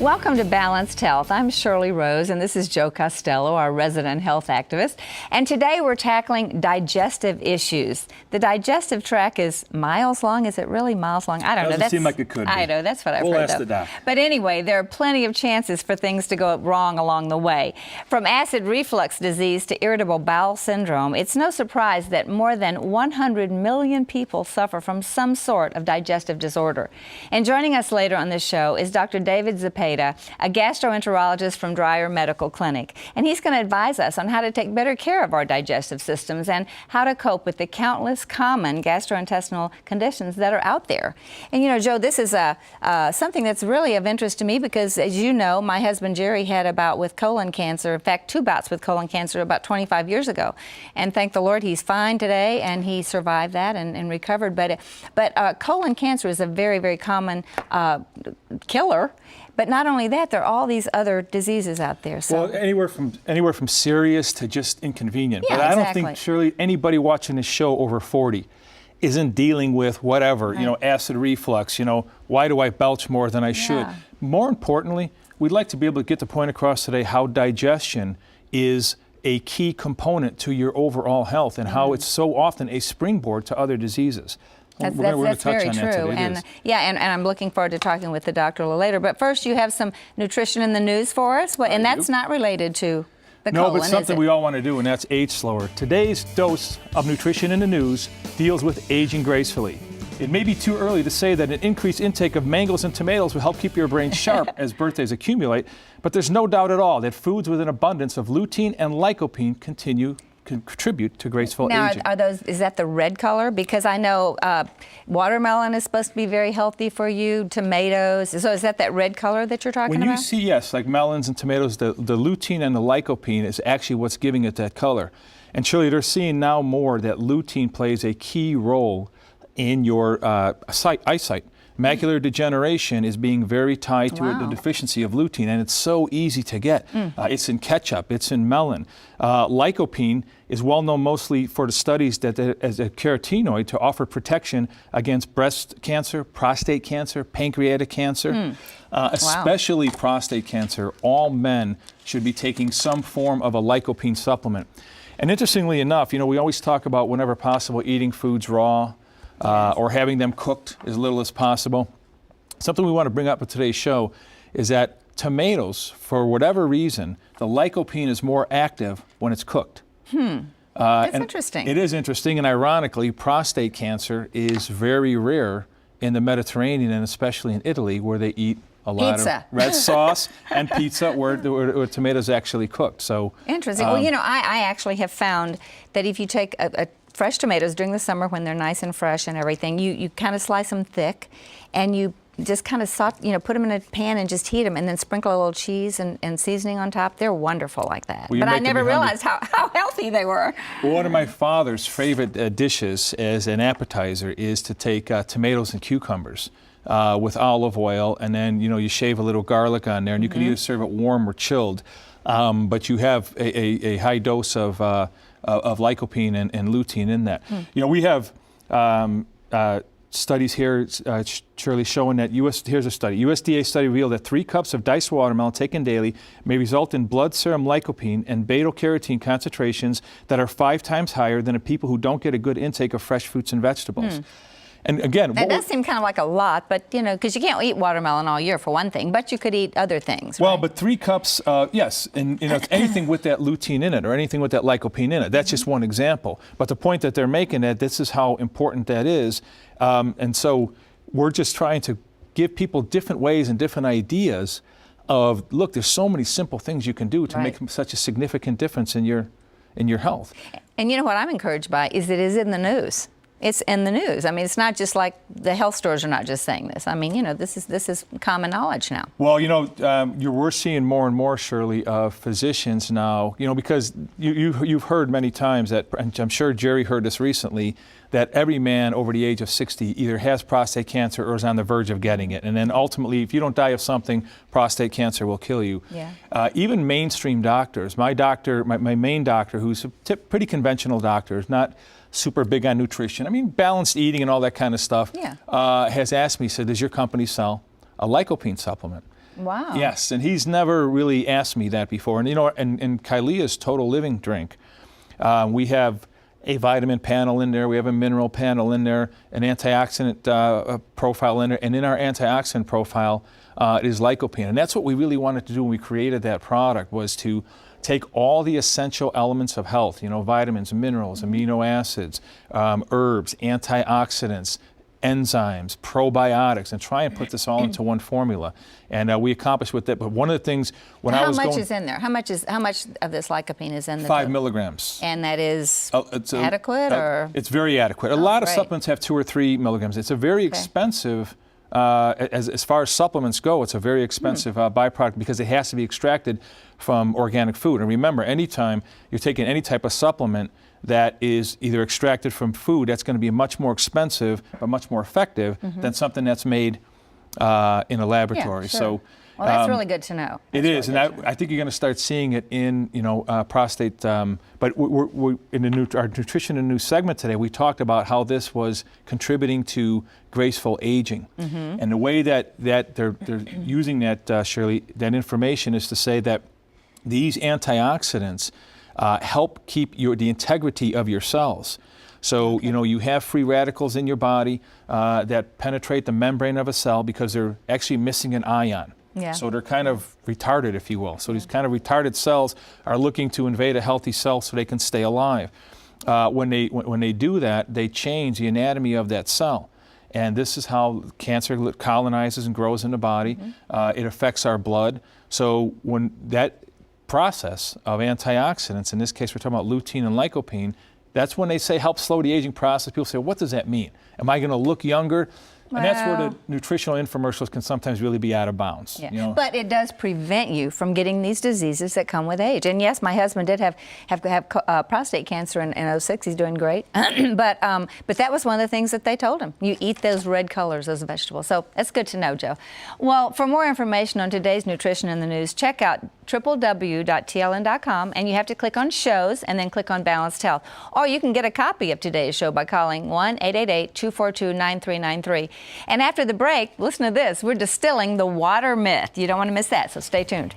Welcome to Balanced Health. I'm Shirley Rose, and this is Joe Costello, our resident health activist. And today we're tackling digestive issues. The digestive tract is miles long. Is it really miles long? I don't know. Doesn't seem like it could be. I know. That's what I've heard. We'll ask the doc. But anyway, there are plenty of chances for things to go wrong along the way. From acid reflux disease to irritable bowel syndrome, it's no surprise that more than 100 million people suffer from some sort of digestive disorder. And joining us later on this show is Dr. David Zepeda, a gastroenterologist from Dreyer Medical Clinic. And he's going to advise us on how to take better care of our digestive systems and how to cope with the countless common gastrointestinal conditions that are out there. And you know, Joe, this is something that's really of interest to me because, as you know, my husband Jerry had a bout with colon cancer. In fact, 2 bouts with colon cancer about 25 years ago. And thank the Lord he's fine today and he survived that and recovered. But colon cancer is a very, very common killer. But not only that, there are all these other diseases out there. So. Well, anywhere from serious to just inconvenient. Yeah, but I exactly. don't think surely anybody watching this show over 40 isn't dealing with whatever, right. you know, acid reflux, you know, why do I belch more than I should? More importantly, we'd like to be able to get the point across today how digestion is a key component to your overall health and how it's so often a springboard to other diseases. That's touch very on true. that today. And and I'm looking forward to talking with the doctor a little later. But first, you have some nutrition in the news for us, and that's not related to the colon, but something we all want to do, and that's age slower. Today's dose of nutrition in the news deals with aging gracefully. It may be too early to say that an increased intake of mangoes and tomatoes will help keep your brain sharp as birthdays accumulate, but there's no doubt at all that foods with an abundance of lutein and lycopene contribute to graceful aging. Now, is that the red color? Because I know watermelon is supposed to be very healthy for you, tomatoes. So is that red color that you're talking about? When you see, yes, like melons and tomatoes, the lutein and the lycopene is actually what's giving it that color. And surely they're seeing now more that lutein plays a key role in your eyesight. Macular degeneration is being very tied to the deficiency of lutein, and it's so easy to get. It's in ketchup, it's in melon. Lycopene is well known mostly for the studies that as a carotenoid to offer protection against breast cancer, prostate cancer, pancreatic cancer, especially prostate cancer. All men should be taking some form of a lycopene supplement. And interestingly enough, you know, we always talk about whenever possible eating foods raw, or having them cooked as little as possible. Something we want to bring up with today's show is that tomatoes, for whatever reason, the lycopene is more active when it's cooked. That's interesting. It is interesting, and ironically, prostate cancer is very rare in the Mediterranean and especially in Italy, where they eat a lot of red sauce and pizza where tomatoes actually cooked. So interesting. Well, you know, I actually have found that if you take fresh tomatoes during the summer when they're nice and fresh and everything, you kind of slice them thick and you just kind of put them in a pan and just heat them and then sprinkle a little cheese and seasoning on top. They're wonderful like that. Well, but I never realized how healthy they were. Well, one of my father's favorite dishes as an appetizer is to take tomatoes and cucumbers with olive oil, and then, you know, you shave a little garlic on there, and you can either serve it warm or chilled. But you have a high dose of lycopene and lutein in that. You know, we have studies here, Shirley, showing that here's a study. USDA study revealed that 3 cups of diced watermelon taken daily may result in blood serum lycopene and beta-carotene concentrations that are 5 times higher than in people who don't get a good intake of fresh fruits and vegetables. And again, that does seem kind of like a lot, but you know, because you can't eat watermelon all year for one thing, but you could eat other things. Well, right? but 3 cups, yes, and you know, anything with that lutein in it or anything with that lycopene in it. That's just one example. But the point that they're making that this is how important that is, and so we're just trying to give people different ways and different ideas of, look, there's so many simple things you can do to make such a significant difference in your health. And you know what I'm encouraged by is it is in the news. It's in the news. I mean, it's not just like the health stores are not just saying this. I mean, you know, this is common knowledge now. Well, you know, we're seeing more and more, Shirley, physicians now, you know, because you've heard many times that, and I'm sure Jerry heard this recently, that every man over the age of 60 either has prostate cancer or is on the verge of getting it. And then ultimately, if you don't die of something, prostate cancer will kill you. Yeah. Even mainstream doctors, my main doctor, who's a pretty conventional doctor, is not super big on nutrition. I mean, balanced eating and all that kind of stuff, has asked me, said, does your company sell a lycopene supplement? Wow. Yes, and he's never really asked me that before. And in Kylea's Total Living drink, we have a vitamin panel in there, we have a mineral panel in there, an antioxidant profile in there, and in our antioxidant profile it is lycopene. And that's what we really wanted to do when we created that product, was to take all the essential elements of health, vitamins, minerals, amino acids, herbs, antioxidants, enzymes, probiotics, and try and put this all into one formula. And we accomplished with that. But one of the things when I was How much is in there? How much of this lycopene is in the 5 milligrams. And that is adequate, or? It's very adequate. A lot of supplements have 2 or 3 milligrams. It's a very expensive, as far as supplements go, it's a very expensive byproduct because it has to be extracted from organic food. And remember, anytime you're taking any type of supplement that is either extracted from food, that's going to be much more expensive but much more effective than something that's made in a laboratory. Yeah, sure. So, well, that's really good to know. It is, and I think you're going to start seeing it in prostate. But we're in our Nutrition and News segment today, we talked about how this was contributing to graceful aging, and the way that they're using that, Shirley, that information is to say that these antioxidants help keep the integrity of your cells. So, you have free radicals in your body that penetrate the membrane of a cell because they're actually missing an ion. Yeah. So they're kind of retarded, if you will. So these kind of retarded cells are looking to invade a healthy cell so they can stay alive. When they do that, they change the anatomy of that cell. And this is how cancer colonizes and grows in the body. It affects our blood. So when that process of antioxidants, in this case we're talking about lutein and lycopene, that's when they say help slow the aging process. People say, what does that mean? Am I going to look younger? And that's where the nutritional infomercials can sometimes really be out of bounds. Yeah. But it does prevent you from getting these diseases that come with age. And yes, my husband did have prostate cancer in 2006. He's doing great. But that was one of the things that they told him. You eat those red colors, those vegetables. So that's good to know, Joe. Well, for more information on today's Nutrition in the News, check out www.tln.com, and you have to click on shows and then click on Balanced Health. Or you can get a copy of today's show by calling 1-888-242-9393. And after the break, listen to this. We're distilling the water myth. You don't want to miss that, so stay tuned.